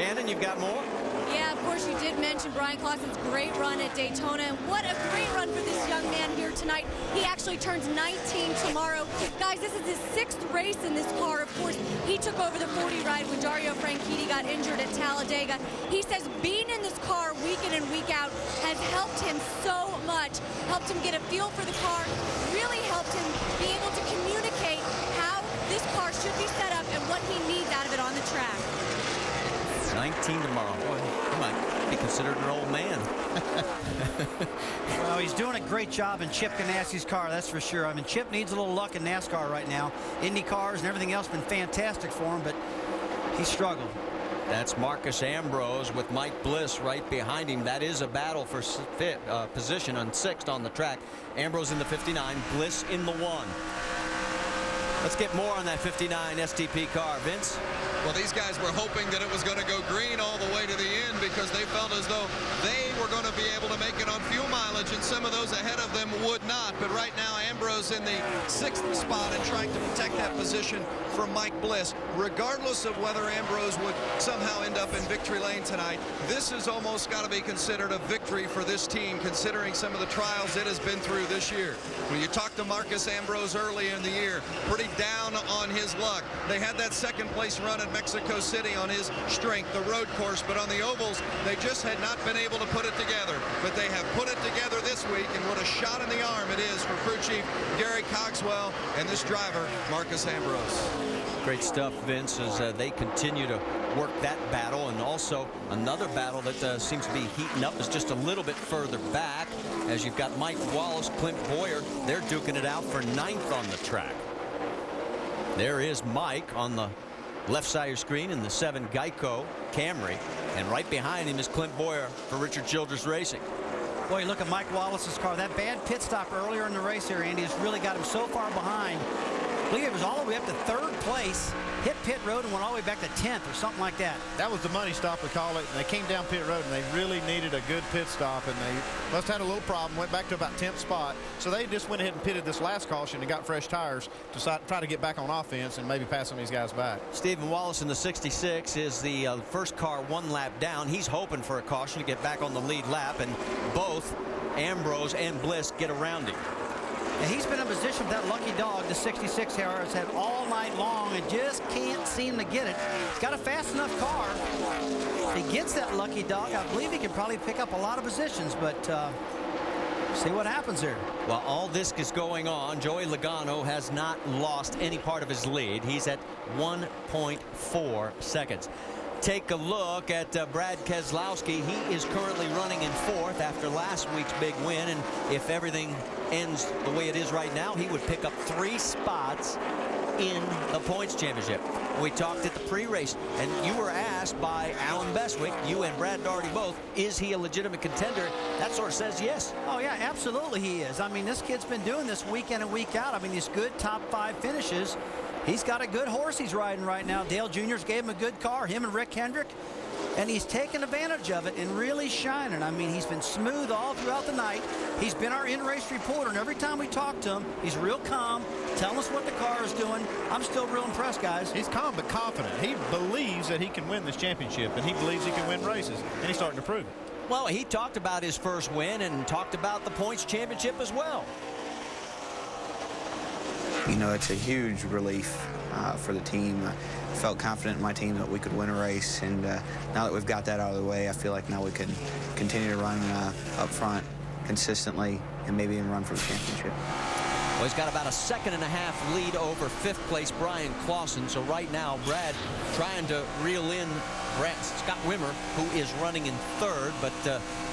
Shannon, you've got more? Yeah, of course, you did mention Brian Clausen's great run at Daytona. And what a great run for this young man here tonight. He actually turns 19 tomorrow. Guys, this is his 6th race in this car. Of course, he took over the 40 ride when Dario Franchitti got injured at Talladega. He says being in this car week in and week out has helped him so much. Helped him get a feel for the car. Really helped him be able to communicate how this car should be set up and what he needs out of it on the track. 19 tomorrow. Boy, he might be considered an old man. Well, he's doing a great job in Chip Ganassi's car, that's for sure. I mean, Chip needs a little luck in NASCAR right now. Indy cars and everything else been fantastic for him, but he struggled. That's Marcus Ambrose with Mike Bliss right behind him. That is a battle for position on 6th on the track. Ambrose in the 59, Bliss in the 1. Let's get more on that 59 STP car. Vince? Well, these guys were hoping that it was going to go green all the way to the end because they felt as though they were going to be able to make it on fuel mileage, and some of those ahead of them would not. But right now, Ambrose in the 6th spot and trying to protect that position from Mike Bliss. Regardless of whether Ambrose would somehow end up in victory lane tonight, this has almost got to be considered a victory for this team, considering some of the trials it has been through this year. When you talk to Marcus Ambrose early in the year, pretty down on his luck. They had that 2nd place run at Mexico City on his strength, the road course, but on the ovals, they just had not been able to put it together. But they have put it together this week, and what a shot in the arm it is for crew chief Gary Cogswell and this driver, Marcus Ambrose. Great stuff, Vince, as they continue to work that battle. And also another battle that seems to be heating up is just a little bit further back, as you've got Mike Wallace, Clint Boyer. They're duking it out for 9th on the track. There is Mike on the left side of your screen in the 7 Geico Camry, and right behind him is Clint Boyer for Richard Childress Racing. Boy, look at Mike Wallace's car. That bad pit stop earlier in the race here, Andy, has really got him so far behind. I believe it was all the way up to 3rd place, hit pit road and went all the way back to 10th or something like that. That was the money stop, we call it. And they came down pit road and they really needed a good pit stop, and they must have had a little problem, went back to about 10th spot. So they just went ahead and pitted this last caution and got fresh tires to try to get back on offense and maybe pass some of these guys back. Stephen Wallace in the 66 is the first car 1 lap down. He's hoping for a caution to get back on the lead lap, and both Ambrose and Bliss get around him. And he's been in position with that lucky dog, the 66 car has had all night long and just can't seem to get it. He's got a fast enough car. If he gets that lucky dog, I believe he can probably pick up a lot of positions, but see what happens here. While all this is going on, Joey Logano has not lost any part of his lead. He's at 1.4 seconds. Take a look at Brad Keselowski. He is currently running in 4th after last week's big win, and if everything ends the way it is right now, he would pick up 3 spots in the points championship. We talked at the pre-race, and you were asked by Alan Bestwick, you and Brad Daugherty both, is he a legitimate contender? That sort of says yes. Oh yeah, absolutely he is. I mean, this kid's been doing this week in and week out. I mean, these good top 5 finishes. He's got a good horse he's riding right now. Dale Jr.'s gave him a good car, him and Rick Hendrick, and he's taken advantage of it and really shining. I mean, he's been smooth all throughout the night. He's been our in-race reporter, and every time we talk to him, he's real calm, telling us what the car is doing. I'm still real impressed, guys. He's calm but confident. He believes that he can win this championship, and he believes he can win races, and he's starting to prove it. Well, he talked about his first win and talked about the points championship as well. You know, it's a huge relief for the team. I felt confident in my team that we could win a race, and now that we've got that out of the way, I feel like now we can continue to run up front consistently and maybe even run for the championship. Well, he's got about a 1.5 second lead over 5th place Brian Clausen. So right now, Brad trying to reel in Scott Wimmer, who is running in 3rd, but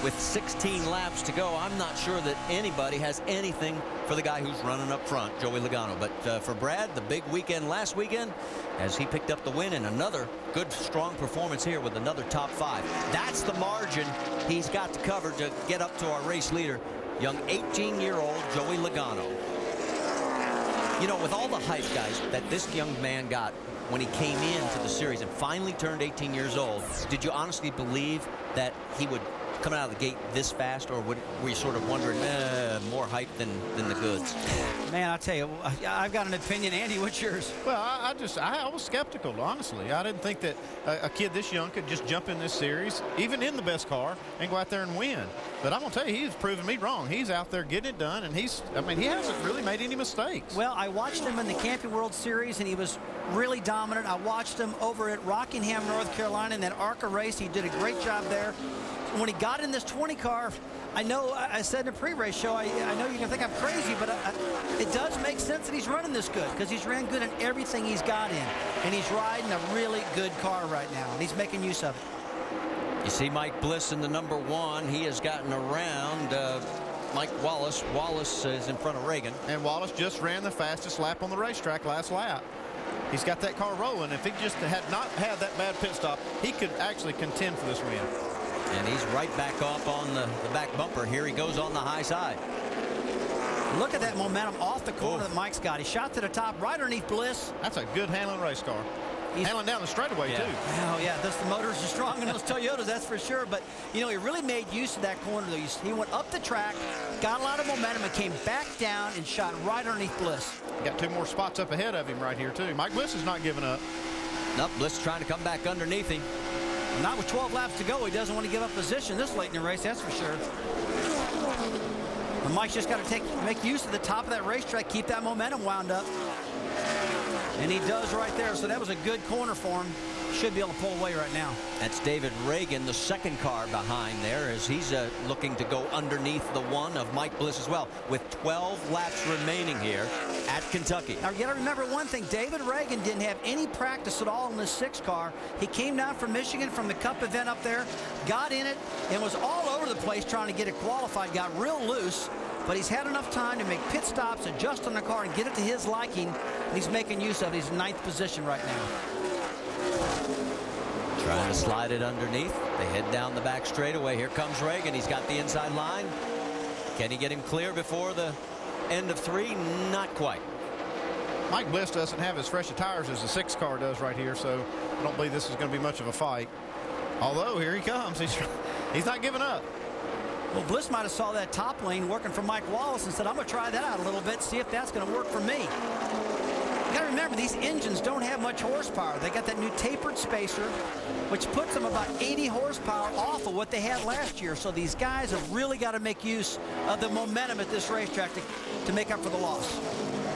with 16 laps to go, I'm not sure that anybody has anything for the guy who's running up front, Joey Logano. But for Brad, the big weekend last weekend, as he picked up the win, and another good, strong performance here with another top 5. That's the margin he's got to cover to get up to our race leader, young 18-year-old Joey Logano. You know, with all the hype, guys, that this young man got when he came into the series and finally turned 18 years old, did you honestly believe that he would coming out of the gate this fast, or were you sort of wondering, more hype than the goods? Man, I tell you, I've got an opinion. Andy, what's yours? Well, I was skeptical, honestly. I didn't think that a kid this young could just jump in this series, even in the best car, and go out there and win. But I'm going to tell you, he's proven me wrong. He's out there getting it done, and he hasn't really made any mistakes. Well, I watched him in the Camping World Series, and he was really dominant. I watched him over at Rockingham, North Carolina, in that ARCA race. He did a great job there. When he got in this 20 car, I know I said in the pre-race show, I know you're going to think I'm crazy, but it does make sense that he's running this good, because he's ran good in everything he's got in. And he's riding a really good car right now, and he's making use of it. You see Mike Bliss in the number 1. He has gotten around Mike Wallace. Wallace is in front of Reagan. And Wallace just ran the fastest lap on the racetrack last lap. He's got that car rolling. If he just had not had that bad pit stop, he could actually contend for this win. And he's right back up on the back bumper. Here he goes on the high side. Look at that momentum off the corner that Mike's got. He shot to the top right underneath Bliss. That's a good handling race car. He's handling down the straightaway, too. Oh, yeah. The motors are strong in those Toyotas, that's for sure. But, you know, he really made use of that corner. He went up the track, got a lot of momentum, and came back down and shot right underneath Bliss. Got 2 more spots up ahead of him right here, too. Mike Bliss is not giving up. Nope, Bliss trying to come back underneath him. Not with 12 laps to go. He doesn't want to give up position this late in the race, that's for sure. And Mike's just got to make use of the top of that racetrack, keep that momentum wound up. And he does right there. So that was a good corner for him. Should be able to pull away right now. That's David Reagan, the second car behind there, as he's looking to go underneath the 1 of Mike Bliss as well, with 12 laps remaining here at Kentucky. Now, you got to remember one thing. David Reagan didn't have any practice at all in this 6 car. He came down from Michigan from the Cup event up there, got in it, and was all over the place trying to get it qualified, got real loose. But he's had enough time to make pit stops, adjust on the car, and get it to his liking. And he's making use of it. He's in 9th position right now. Trying to slide it underneath. They head down the back straightaway. Here comes Reagan. He's got the inside line. Can he get him clear before the end of 3? Not quite. Mike Bliss doesn't have as fresh of tires as the 6 car does right here, so I don't believe this is going to be much of a fight. Although, here he comes. He's not giving up. Well, Bliss might have saw that top lane working for Mike Wallace and said, I'm going to try that out a little bit, see if that's going to work for me. You got to remember, these engines don't have much horsepower. They got that new tapered spacer, which puts them about 80 horsepower off of what they had last year. So these guys have really got to make use of the momentum at this racetrack to make up for the loss.